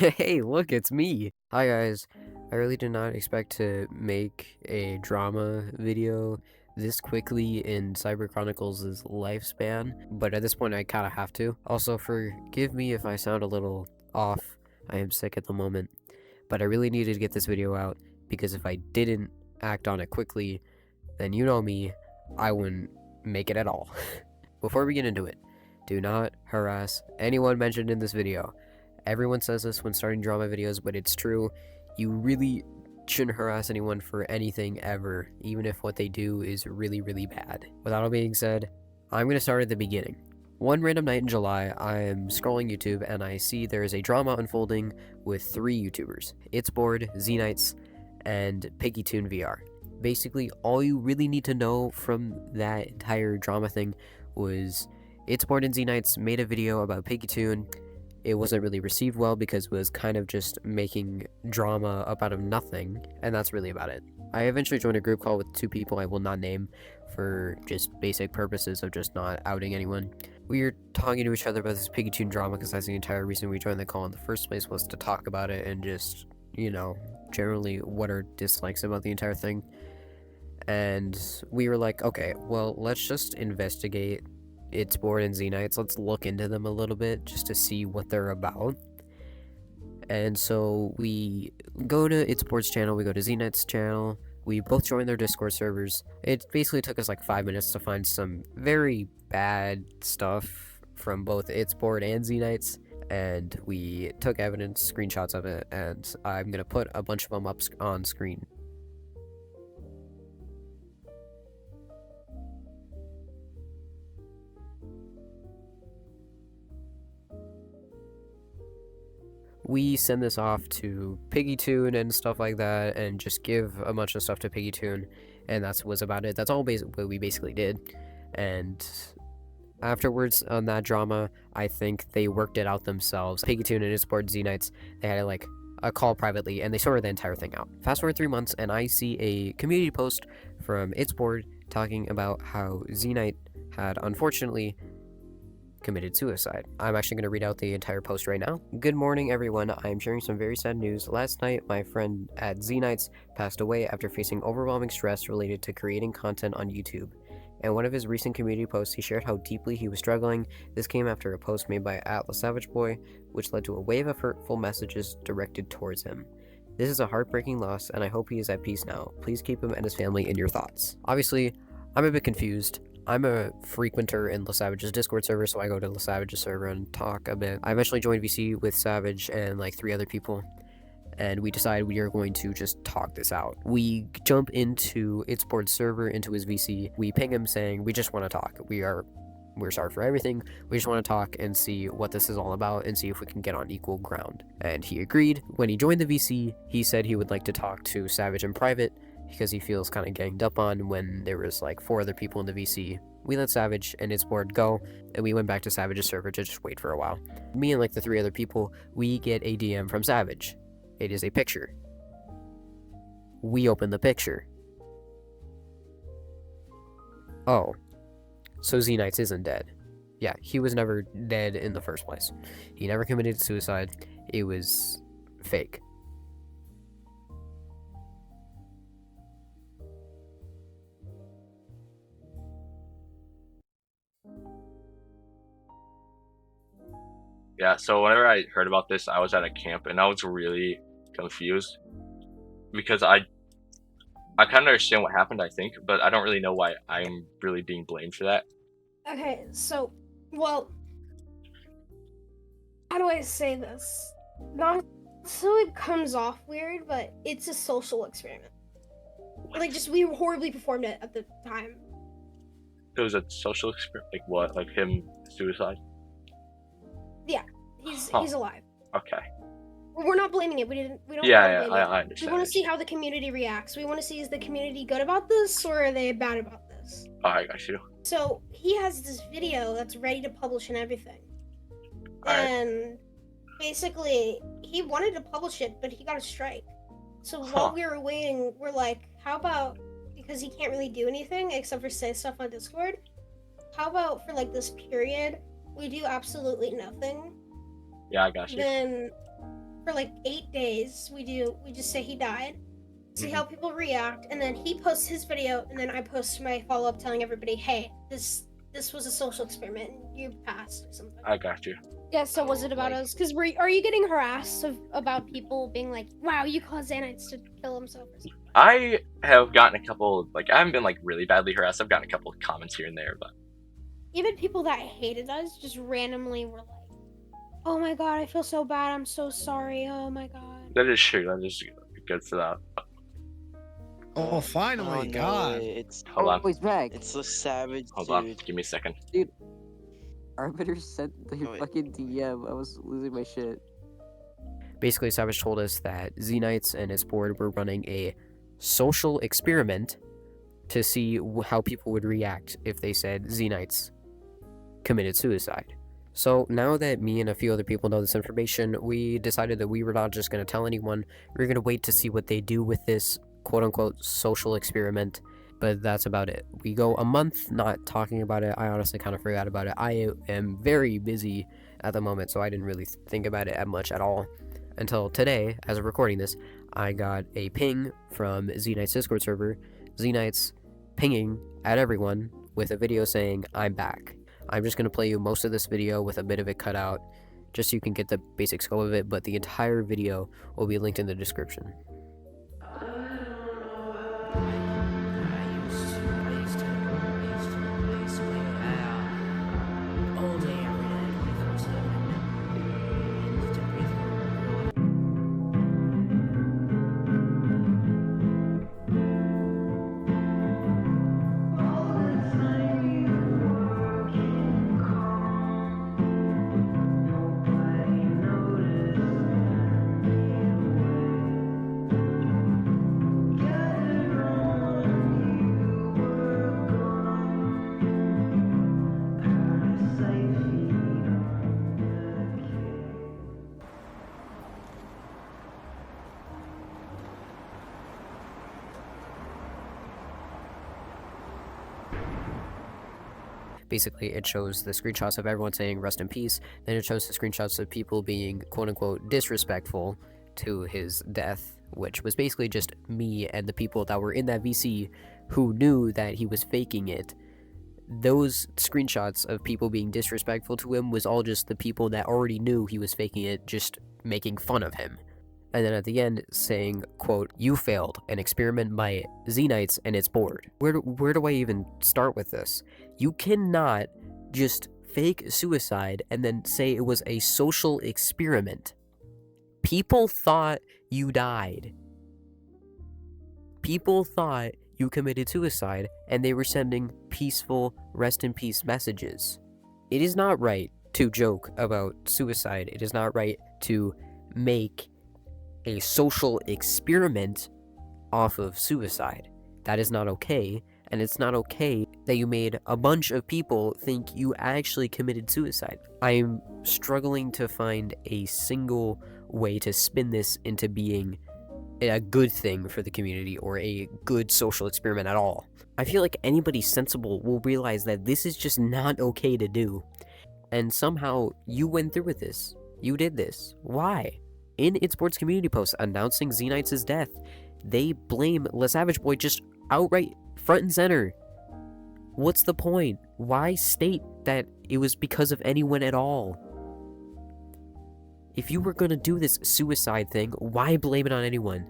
Hey, look, it's me. Hi, guys. I really did not expect to make a drama video this quickly in Cyber Chronicles' lifespan, but at this point, I kind of have to. Also, forgive me if I sound a little off. I am sick at the moment, but I really needed to get this video out because if I didn't act on it quickly, then you know me, I wouldn't make it at all. Before we get into it, do not harass anyone mentioned in this video. Everyone says this when starting drama videos, but it's true. You really shouldn't harass anyone for anything ever, even if what they do is really, really bad. With that all being said, I'm going to start at the beginning. One random night in July, I am scrolling YouTube and I see there is a drama unfolding with 3 YouTubers, ItsBored, Zen Knights, and PiggyTune VR. Basically, all you really need to know from that entire drama thing was ItsBored and Zen Knights made a video about PiggyTune. It wasn't really received well because it was kind of just making drama up out of nothing, and that's really about it. I eventually joined a group call with 2 people I will not name for just basic purposes of just not outing anyone. We were talking to each other about this PiggyTune drama because that's the entire reason we joined the call in the first place, was to talk about it and just, generally what our dislikes about the entire thing. And we were like, okay, well, let's just investigate ItsBored and Zen Knights. Let's look into them a little bit just to see what they're about. And so we go to ItsBored's channel, we go to Zen Knights' channel, we both join their Discord servers. It basically took us like 5 minutes to find some very bad stuff from both ItsBored and Zen Knights, and we took evidence, screenshots of it, and I'm gonna put a bunch of them up on screen. We send this off to PiggyTune and stuff like that, and just give a bunch of stuff to PiggyTune, and that was about it. That's all what we basically did. And afterwards on that drama, I think they worked it out themselves. PiggyTune and ItsBored Zen Knights, they had like a call privately, and they sorted the entire thing out. Fast forward 3 months, and I see a community post from ItsBored talking about how Zen Knight had unfortunately committed suicide. I'm actually going to read out the entire post right now. Good morning, everyone. I'm sharing some very sad news. Last night, my friend at Znaites passed away after facing overwhelming stress related to creating content on YouTube. In one of his recent community posts, he shared how deeply he was struggling. This came after a post made by @LasavageDude, which led to a wave of hurtful messages directed towards him. This is a heartbreaking loss, and I hope he is at peace now. Please keep him and his family in your thoughts. Obviously, I'm a bit confused. I'm a frequenter in Lasavage's Discord server, so I go to Lasavage's server and talk a bit. I eventually joined VC with Savage and like 3 other people, and we decide we are going to just talk this out. We jump into ItsBoard's server, into his VC. We ping him saying, we just want to talk. We're sorry for everything. We just want to talk and see what this is all about and see if we can get on equal ground. And he agreed. When he joined the VC, he said he would like to talk to Savage in private, because he feels kind of ganged up on when there was like 4 other people in the VC. We let Savage and ItsBored go, and we went back to Savage's server to just wait for a while. Me and like the 3 other people, we get a DM from Savage. It is a picture. We open the picture. Oh, so Zen Knights isn't dead. Yeah, he was never dead in the first place. He never committed suicide. It was fake. Yeah, so whenever I heard about this, I was at a camp and I was really confused because I kind of understand what happened, I think, but I don't really know why I'm really being blamed for that. Okay, so, well, how do I say this? Not so it comes off weird, but it's a social experiment. Like, just we horribly performed it at the time. It was a social experiment, like what? Like him suicide? Yeah, he's Huh. alive. Okay. We're not blaming it. We don't. Yeah, blame it. I We understand. want to see how the community reacts. We want to see, is the community good about this or are they bad about this? I got you. So he has this video that's ready to publish and everything. Alright. And basically, he wanted to publish it, but he got a strike. So while we were waiting, we're like, how about, because he can't really do anything except for say stuff on Discord, how about for like this period, we do absolutely nothing? Yeah, I got you. Then for like 8 days. We just say he died, see how people react, and then he posts his video, and then I post my follow-up telling everybody, hey, this was a social experiment, you passed or something. I got you. Yeah, so was it about us? Because are you getting harassed about people being like, wow, you caused Znaites to kill himself or something? I have gotten a couple, like, I haven't been, like, really badly harassed. I've gotten a couple of comments here and there, but... Even people that hated us just randomly were like, oh my god, I feel so bad, I'm so sorry, oh my god. That is true, that is good for that. Oh, finally, no, God. It's Hold on. he's back. It's the savage Hold dude. on, give me a second. Arbiter sent the Wait. fucking DM. I was losing my shit. Basically, Savage told us that Zen Knights and ItsBored were running a social experiment to see how people would react if they said Zen Knights committed suicide. So now that me and a few other people know this information, we decided that we were not just going to tell anyone. We were going to wait to see what they do with this quote-unquote social experiment. But that's about it. We go a month not talking about it. I honestly kind of forgot about it. I am very busy at the moment, so I didn't really think about it much at all. Until today, as of recording this, I got a ping from Znaites Discord server. Znaites pinging at everyone with a video saying, I'm back. I'm just going to play you most of this video with a bit of it cut out, just so you can get the basic scope of it, but the entire video will be linked in the description. Basically, it shows the screenshots of everyone saying rest in peace, then it shows the screenshots of people being quote-unquote disrespectful to his death, which was basically just me and the people that were in that VC who knew that he was faking it. Those screenshots of people being disrespectful to him was all just the people that already knew he was faking it, just making fun of him. And then at the end saying, quote, you failed, an experiment by Zen Knights and ItsBored. Where do I even start with this? You cannot just fake suicide and then say it was a social experiment. People thought you died. People thought you committed suicide and they were sending peaceful rest in peace messages. It is not right to joke about suicide. It is not right to make a social experiment off of suicide. That is not okay, and it's not okay that you made a bunch of people think you actually committed suicide. I'm struggling to find a single way to spin this into being a good thing for the community or a good social experiment at all. I feel like anybody sensible will realize that this is just not okay to do. And somehow you went through with this. You did this. Why? In ItsBored's community post announcing Znaites' death, they blame LasavageDude just outright front and center. What's the point? Why state that it was because of anyone at all? If you were gonna do this suicide thing, why blame it on anyone?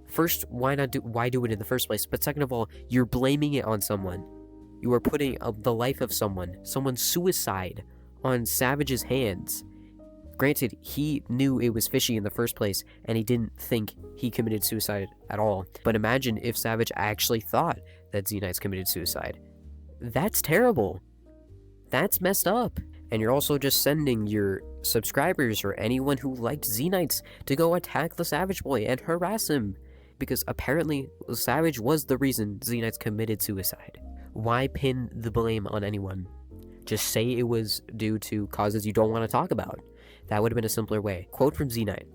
First, why do it in the first place? But second of all, you're blaming it on someone. You are putting the life of someone's suicide on Savage's hands. Granted, he knew it was fishy in the first place, and he didn't think he committed suicide at all. But imagine if Savage actually thought that Znaites committed suicide. That's terrible. That's messed up. And you're also just sending your subscribers or anyone who liked Znaites to go attack the Savage Boy and harass him. Because apparently, Savage was the reason Znaites committed suicide. Why pin the blame on anyone? Just say it was due to causes you don't want to talk about. That would have been a simpler way. Quote from Zen Knight.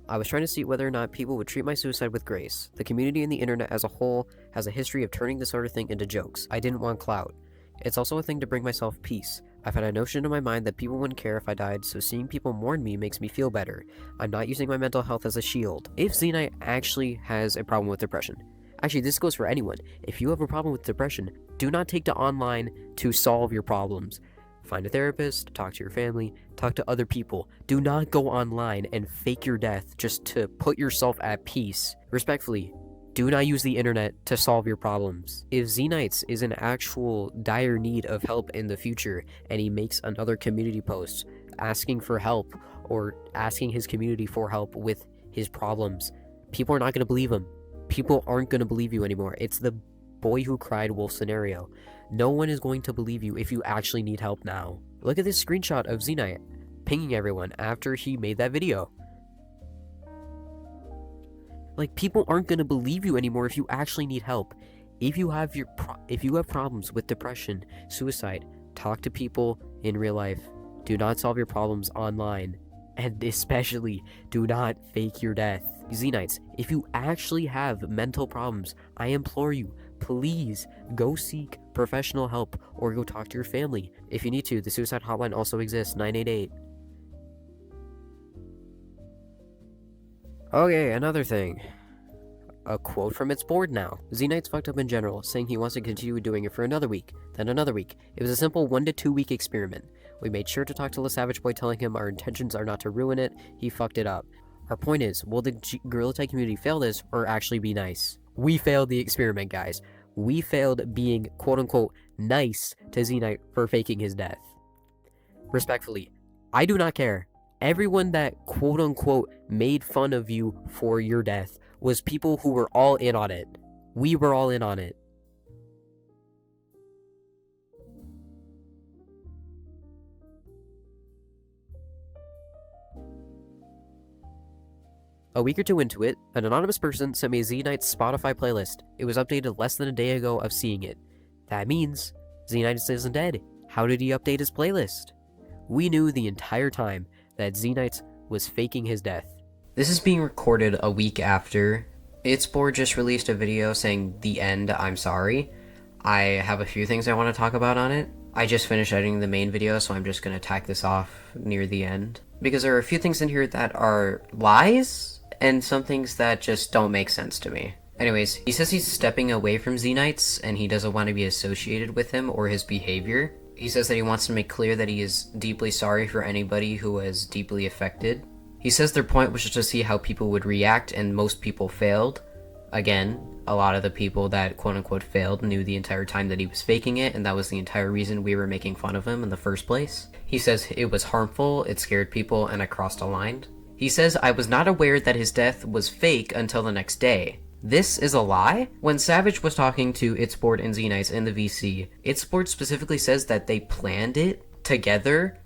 I was trying to see whether or not people would treat my suicide with grace. The community and the internet as a whole has a history of turning this sort of thing into jokes. I didn't want clout. It's also a thing to bring myself peace. I've had a notion in my mind that people wouldn't care if I died, so seeing people mourn me makes me feel better. I'm not using my mental health as a shield. If Znaites actually has a problem with depression, actually this goes for anyone, if you have a problem with depression, do not take to online to solve your problems. Find a therapist, talk to your family, talk to other people. Do not go online and fake your death just to put yourself at peace. Respectfully, do not use the internet to solve your problems. If Znaites is in actual dire need of help in the future and he makes another community post asking for help or asking his community for help with his problems, people are not going to believe him. People aren't going to believe you anymore. It's the boy who cried wolf scenario. No one is going to believe you if you actually need help now. Look at this screenshot of Znaites pinging everyone after he made that video. Like, people aren't going to believe you anymore if you actually need help. If you have problems with depression, suicide, talk to people in real life. Do not solve your problems online. And especially, do not fake your death. Znaites, if you actually have mental problems, I implore you, please go seek professional help or go talk to your family. If you need to, the suicide hotline also exists, 988. Okay, another thing. A quote from ItsBored now. Znaites fucked up in general, saying he wants to continue doing it for another week, then another week. It was a simple 1 to 2 week experiment. We made sure to talk to LasavageBoy, telling him our intentions are not to ruin it. He fucked it up. Our point is, will the Gorilla Tag community fail this or actually be nice? We failed the experiment, guys. We failed being quote-unquote nice to Znaites for faking his death. Respectfully, I do not care. Everyone that quote-unquote made fun of you for your death was people who were all in on it. We were all in on it. A week or two into it, an anonymous person sent me Znaites' Spotify playlist. It was updated less than a day ago of seeing it. That means Znaites isn't dead. How did he update his playlist? We knew the entire time that Znaites was faking his death. This is being recorded a week after. ItsBored just released a video saying, "The end, I'm sorry." I have a few things I want to talk about on it. I just finished editing the main video, so I'm just going to tack this off near the end. Because there are a few things in here that are lies, and some things that just don't make sense to me. Anyways, he says he's stepping away from Znaites, and he doesn't want to be associated with him or his behavior. He says that he wants to make clear that he is deeply sorry for anybody who was deeply affected. He says their point was just to see how people would react, and most people failed. Again, a lot of the people that quote-unquote failed knew the entire time that he was faking it, and that was the entire reason we were making fun of him in the first place. He says it was harmful, it scared people, and I crossed a line. He says I was not aware that his death was fake until the next day. This is a lie? When Savage was talking to ItsBored and Znaites in the VC, ItsBored specifically says that they planned it together.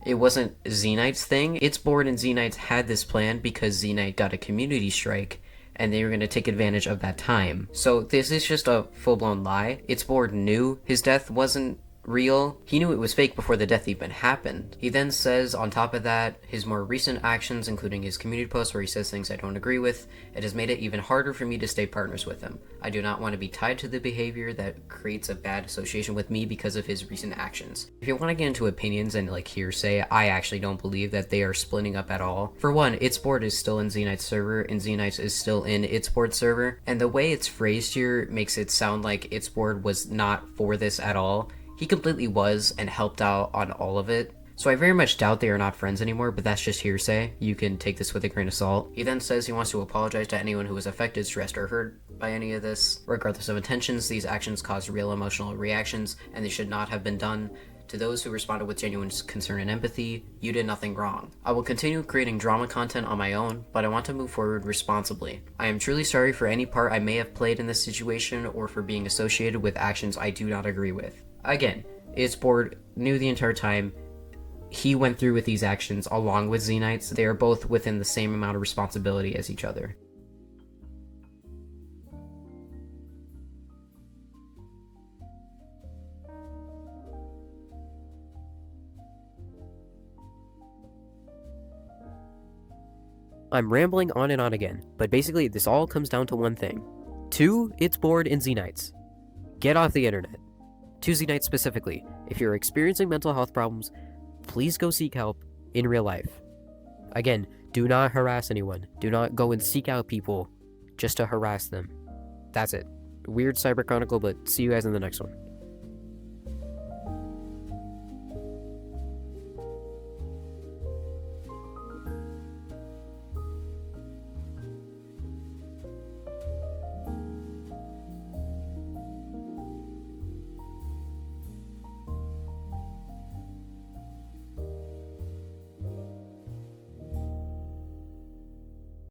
It wasn't Znaites' thing. ItsBored and Znaites had this plan because Znaites got a community strike, and they were going to take advantage of that time. So this is just a full-blown lie. ItsBored knew his death wasn't real. He knew it was fake before the death even happened. He then says, on top of that, his more recent actions, including his community post where he says things I don't agree with, it has made it even harder for me to stay partners with him. I do not want to be tied to the behavior that creates a bad association with me because of his recent actions. If you want to get into opinions and like hearsay, I actually don't believe that they are splitting up at all. For one, ItsBored is still in Znaites' server, and Znaites is still in ItsBored server, and the way it's phrased here makes it sound like ItsBored was not for this at all. He completely was and helped out on all of it. So I very much doubt they are not friends anymore, but that's just hearsay. You can take this with a grain of salt. He then says he wants to apologize to anyone who was affected, stressed, or hurt by any of this. Regardless of intentions, these actions caused real emotional reactions, and they should not have been done. To those who responded with genuine concern and empathy, you did nothing wrong. I will continue creating drama content on my own, but I want to move forward responsibly. I am truly sorry for any part I may have played in this situation or for being associated with actions I do not agree with. Again, ItsBored knew the entire time he went through with these actions along with Znaites. They are both within the same amount of responsibility as each other. I'm rambling on and on again, but basically this all comes down to one thing. To ItsBored and Znaites, get off the internet. To Znaites specifically, If you're experiencing mental health problems, please go seek help in real life. Again, do not harass anyone. Do not go and seek out people just to harass them. That's it. Weird Cyber Chronicle, but see you guys in the next one.